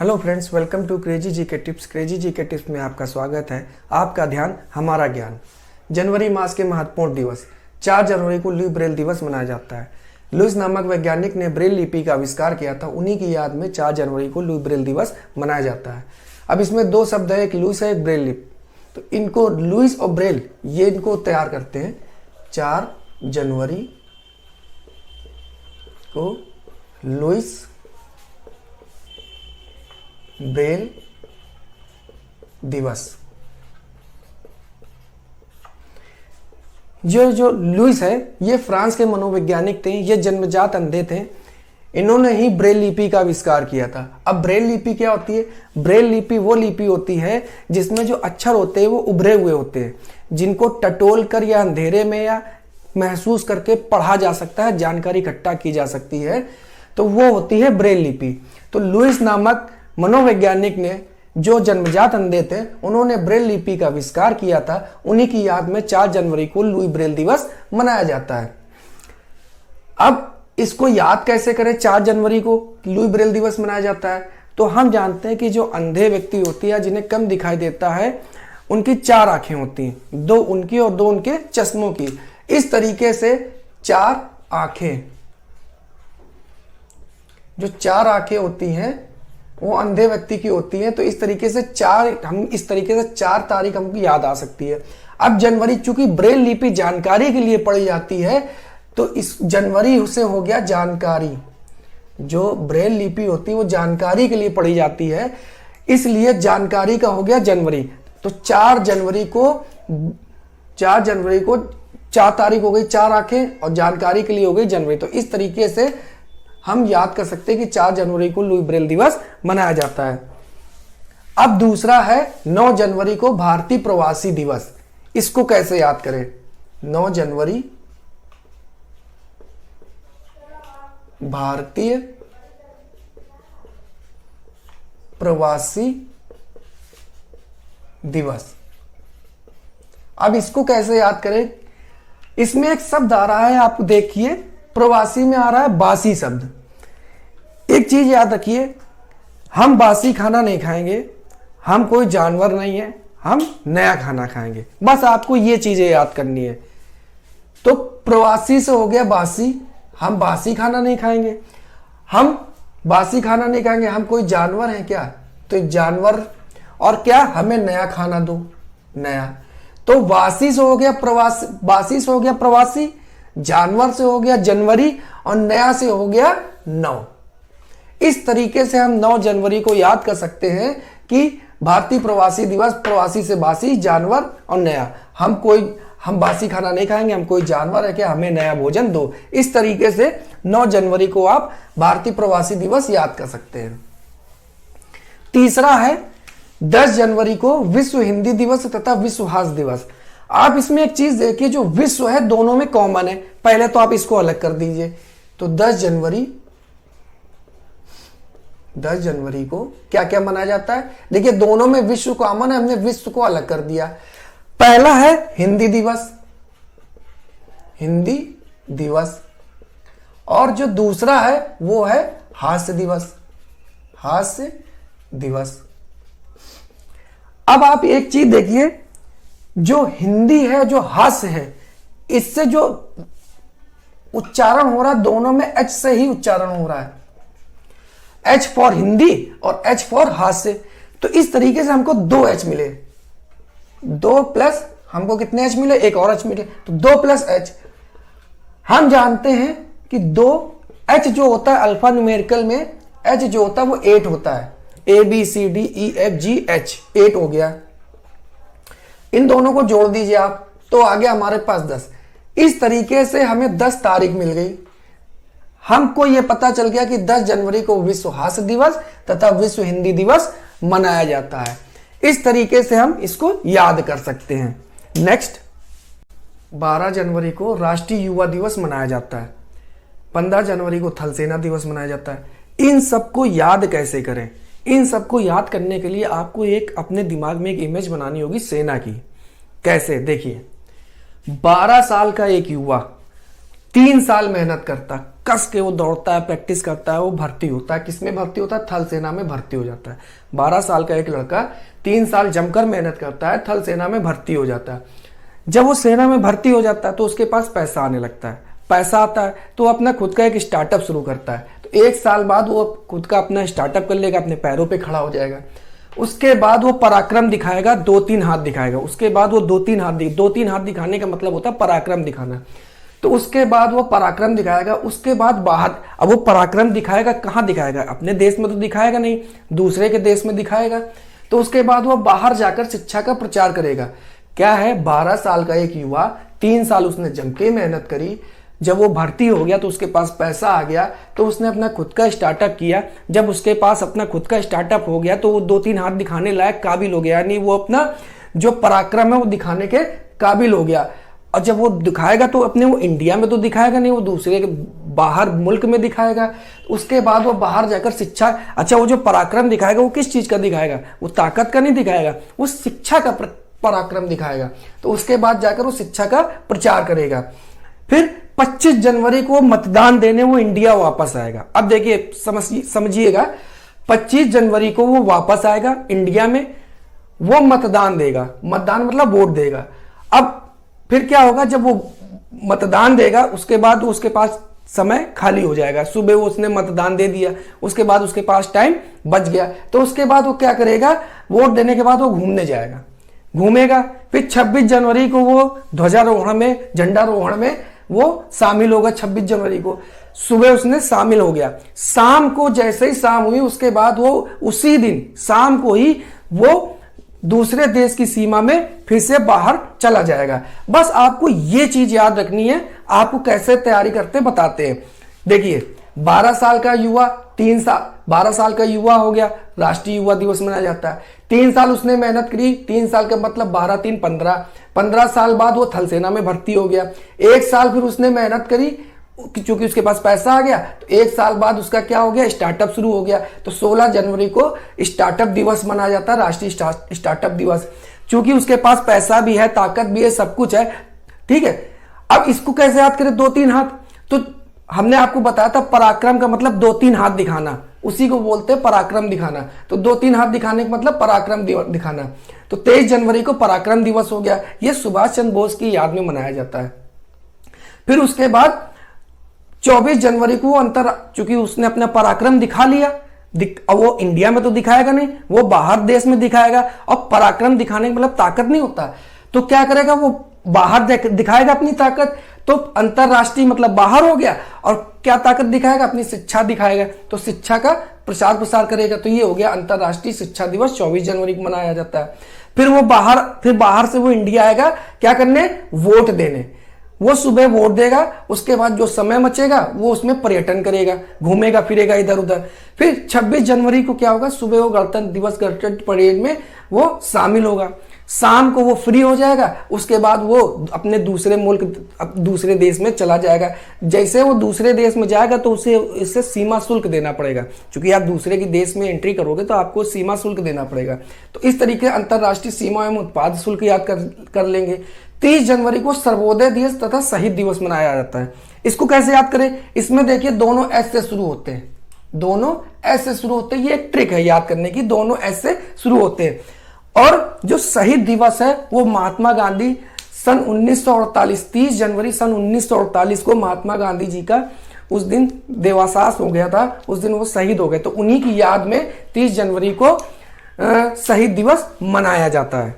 Hello friends, welcome to crazy G K tips. Crazy G K tips में आपका स्वागत है। आपका ध्यान हमारा ज्ञान। जनवरी मास के महत्वपूर्ण दिवस 4 जनवरी को लुई ब्रेल दिवस मनाया जाता है। लुईस नामक वैज्ञानिक ने ब्रेल लिपि का आविष्कार किया था। उन्हीं की याद में 4 जनवरी को लुई ब्रेल दिवस मनाया जाता है। अब इसमें 2 शब्द है, एक लुईस है, एक ब्रेल लिपि। तो इनको लुईस और ब्रेल ये इनको तैयार करते हैं। 4 जनवरी को लुईस ब्रेल दिवस। जो लुईस है ये फ्रांस के मनोवैज्ञानिक थे। ये जन्मजात अंधे थे। इन्होंने ही ब्रेल लिपि का आविष्कार किया था। अब ब्रेल लिपि क्या होती है? ब्रेल लिपि वो लिपि होती है जिसमें जो अक्षर होते हैं वो उभरे हुए होते हैं, जिनको टटोल कर या अंधेरे में या महसूस करके पढ़ा जा सकता है, जानकारी इकट्ठा की जा सकती है। तो वो होती है ब्रेल लिपि। तो लुईस नामक मनोवैज्ञानिक ने, जो जन्मजात अंधे थे, उन्होंने ब्रेल लिपि का आविष्कार किया था। उन्हीं की याद में 4 जनवरी को लुई ब्रेल दिवस मनाया जाता है। अब इसको याद कैसे करें? 4 जनवरी को लुई ब्रेल दिवस मनाया जाता है। तो हम जानते हैं कि जो अंधे व्यक्ति होती है, जिन्हें कम दिखाई देता है, उनकी 4 आंखें होती हैं, 2 उनकी और 2 उनके चश्मों की। इस तरीके से 4 आंखें, जो 4 आंखें होती हैं वो अंधे व्यक्ति की होती है। तो इस तरीके से 4 तारीख हमको याद आ सकती है। अब जनवरी, चूंकि ब्रेल लिपि जानकारी के लिए पढ़ी जाती है, तो इस जनवरी से हो गया जानकारी। जो ब्रेल लिपि होती है वो जानकारी के लिए पढ़ी जाती है, इसलिए जानकारी का हो गया जनवरी। तो 4 जनवरी को 4 तारीख हो गई 4 आंखें, और जानकारी के लिए हो गई जनवरी। तो इस तरीके से हम याद कर सकते हैं कि 4 जनवरी को लुई ब्रेल दिवस मनाया जाता है। अब दूसरा है 9 जनवरी को भारतीय प्रवासी दिवस। इसको कैसे याद करें? 9 जनवरी भारतीय प्रवासी दिवस। अब इसको कैसे याद करें? इसमें एक शब्द आ रहा है, आप देखिए, प्रवासी में आ रहा है बासी शब्द। एक चीज याद रखिए, हम बासी खाना नहीं खाएंगे, हम कोई जानवर नहीं है, हम नया खाना खाएंगे। बस आपको ये चीजें याद करनी है। तो प्रवासी से हो गया बासी, हम बासी खाना नहीं खाएंगे। हम बासी खाना नहीं खाएंगे, हम कोई जानवर हैं क्या? तो जानवर, और क्या, हमें नया खाना दो, नया। तो बासी से हो गया प्रवासी, बासी से हो गया प्रवासी, जानवर से हो गया जनवरी, और नया से हो गया 9। इस तरीके से हम 9 जनवरी को याद कर सकते हैं कि भारतीय प्रवासी दिवस, प्रवासी से बासी, जानवर और नया। हम बासी खाना नहीं खाएंगे, हम कोई जानवर है क्या, हमें नया भोजन दो। इस तरीके से 9 जनवरी को आप भारतीय प्रवासी दिवस याद कर सकते हैं। तीसरा है 10 जनवरी को विश्व हिंदी दिवस तथा विश्व हास्य दिवस। आप इसमें एक चीज देखिए, जो विश्व है दोनों में कॉमन है। पहले तो आप इसको अलग कर दीजिए। तो 10 जनवरी को क्या क्या मनाया जाता है? देखिए, दोनों में विश्व कॉमन है, हमने विश्व को अलग कर दिया। पहला है हिंदी दिवस, हिंदी दिवस, और जो दूसरा है वो है हास्य दिवस, हास्य दिवस। अब आप एक चीज देखिए, जो हिंदी है, जो हास्य है, इससे जो उच्चारण हो रहा है, दोनों में एच से ही उच्चारण हो रहा है। एच फॉर हिंदी और एच फॉर हास्य। तो इस तरीके से हमको 2 एच मिले। 2 प्लस हमको कितने एच मिले? एक और एच मिले। तो 2 प्लस एच। हम जानते हैं कि 2 एच जो होता है अल्फा न्यूमेरिकल में, एच जो होता है वो 8 होता है। ABCDEFGH 8 हो गया। इन दोनों को जोड़ दीजिए आप, तो आ गया हमारे पास 10। इस तरीके से हमें 10 तारीख मिल गई। हमको यह पता चल गया कि 10 जनवरी को विश्व हास्य दिवस तथा विश्व हिंदी दिवस मनाया जाता है। इस तरीके से हम इसको याद कर सकते हैं। नेक्स्ट, 12 जनवरी को राष्ट्रीय युवा दिवस मनाया जाता है। 15 जनवरी को थल सेना दिवस मनाया जाता है। इन सबको याद कैसे करें? इन सबको याद करने के लिए आपको एक अपने दिमाग में एक इमेज बनानी होगी सेना की। कैसे? देखिए, 12 साल का एक युवा 3 साल मेहनत करता है, कस के वो दौड़ता है, प्रैक्टिस करता है, वो भर्ती होता है। किसमें भर्ती होता है? थल सेना में भर्ती हो जाता है। 12 साल का एक लड़का 3 साल जमकर मेहनत करता है, थल सेना में भर्ती हो जाता है। जब वो सेना में भर्ती हो जाता है तो उसके पास पैसा आने लगता है। पैसा आता है तो अपना खुद का एक स्टार्टअप शुरू करता है। तो 1 साल बाद वो खुद का अपना स्टार्टअप कर लेगा, अपने पैरों पे खड़ा हो जाएगा। उसके बाद वो पराक्रम दिखाएगा, 2-3 हाथ दिखाएगा। उसके बाद वो 2-3 हाथ दिखाने का मतलब होता है पराक्रम दिखाना। तो उसके बाद वो पराक्रम दिखाएगा। उसके बाद बाहर, अब वो पराक्रम दिखाएगा, कहाँ दिखाएगा? अपने देश में तो दिखाएगा नहीं, दूसरे के देश में दिखाएगा। तो उसके बाद वो बाहर जाकर शिक्षा का प्रचार करेगा। क्या है, 12 साल का एक युवा, 3 साल उसने जम के मेहनत करी। जब वो भर्ती हो गया तो उसके पास पैसा आ गया, तो उसने अपना खुद का स्टार्टअप किया। जब उसके पास अपना खुद का स्टार्टअप हो गया तो वो 2-3 हाथ दिखाने लायक काबिल हो गया, यानी वो अपना जो पराक्रम है वो दिखाने के काबिल हो गया। और जब वो दिखाएगा तो अपने वो इंडिया में तो दिखाएगा नहीं, वो दूसरे के बाहर मुल्क में दिखाएगा। उसके बाद वो बाहर जाकर शिक्षा, अच्छा वो जो पराक्रम दिखाएगा वो किस चीज का दिखाएगा? वो ताकत का नहीं दिखाएगा, वो शिक्षा का पराक्रम दिखाएगा। तो उसके बाद जाकर वो शिक्षा का प्रचार करेगा। फिर 25 जनवरी को मतदान देने वो इंडिया वापस आएगा। अब देखिए समझिएगा, 25 जनवरी को वो वापस आएगा इंडिया में, वो मतदान देगा। मतदान मतलब वोट देगा। अब फिर क्या होगा, जब वो मतदान देगा उसके बाद उसके पास समय खाली हो जाएगा। सुबह वो उसने मतदान दे दिया, उसके बाद उसके पास टाइम बच गया। तो उसके बाद वो क्या करेगा, वोट देने के बाद वो घूमने जाएगा, घूमेगा। फिर 26 जनवरी को वो ध्वजारोहण में, झंडारोहण में वो शामिल होगा। 26 जनवरी को सुबह उसने शामिल हो गया। शाम को जैसे ही शाम हुई उसके बाद वो उसी दिन शाम को ही वो दूसरे देश की सीमा में फिर से बाहर चला जाएगा। बस आपको ये चीज याद रखनी है। आपको कैसे तैयारी करते बताते हैं। देखिए 12 साल का युवा, 12 साल का युवा हो गया, राष्ट्रीय युवा दिवस मनाया जाता है। 3 साल उसने मेहनत करी, 3 साल का मतलब 12 3 15, 15 साल बाद वो थल सेना में भर्ती हो गया। 1 साल फिर उसने मेहनत करी, चूंकि उसके पास पैसा आ गया तो 1 साल बाद उसका क्या हो गया, स्टार्टअप शुरू हो गया। तो 16 जनवरी को स्टार्टअप दिवस मनाया जाता है, राष्ट्रीय स्टार्टअप दिवस। चूंकि उसके पास पैसा भी है, ताकत भी है, सब कुछ है, ठीक है। अब इसको कैसे याद करें, 2-3 हाथ? तो हमने आपको बताया था पराक्रम का मतलब 2-3 हाथ दिखाना, उसी को बोलते हैं पराक्रम दिखाना। तो 2-3 हाथ दिखाने का मतलब पराक्रम दिखाना। तो 23 जनवरी को पराक्रम दिवस हो गया। यह सुभाष चंद्र बोस की याद में मनाया जाता है। फिर उसके बाद 24 जनवरी को चूंकि उसने अपना पराक्रम दिखा लिया, अब वो इंडिया में तो दिखाएगा नहीं, वो बाहर देश में दिखाएगा। और पराक्रम दिखाने का मतलब ताकत नहीं होता, तो क्या करेगा, वो बाहर दिखाएगा अपनी ताकत। तो अंतरराष्ट्रीय मतलब बाहर हो गया। और क्या ताकत दिखाएगा, अपनी शिक्षा दिखाएगा। तो शिक्षा का प्रचार प्रसार करेगा। तो ये हो गया अंतरराष्ट्रीय शिक्षा दिवस, 24 जनवरी को मनाया जाता है। फिर बाहर से वो इंडिया आएगा, क्या करने, वोट देने। वो सुबह वोट देगा, उसके बाद जो समय बचेगा वो उसमें पर्यटन करेगा, घूमेगा फिरेगा इधर उधर। फिर 26 जनवरी को क्या होगा, सुबह वो गणतंत्र परेड में वो शामिल होगा। शाम को वो फ्री हो जाएगा, उसके बाद वो अपने दूसरे देश में चला जाएगा। जैसे वो दूसरे देश में जाएगा तो इससे सीमा शुल्क देना पड़ेगा, क्योंकि आप दूसरे के देश में एंट्री करोगे तो आपको सीमा शुल्क देना पड़ेगा। तो इस तरीके अंतरराष्ट्रीय सीमा एवं उत्पाद शुल्क याद कर लेंगे। 30 जनवरी को सर्वोदय दिवस तथा शहीद दिवस मनाया जाता है। इसको कैसे याद करें, इसमें देखिए दोनों एस से शुरू होते हैं, दोनों एस से शुरू होते हैं। ये एक ट्रिक है याद करने की, दोनों एस से शुरू होते हैं। और जो शहीद दिवस है वो महात्मा गांधी सन 1948, 30 जनवरी सन 1948 को महात्मा गांधी जी का उस दिन देवासास हो गया था, उस दिन वो शहीद हो गए। तो उन्हीं की याद में 30 जनवरी को शहीद दिवस मनाया जाता है।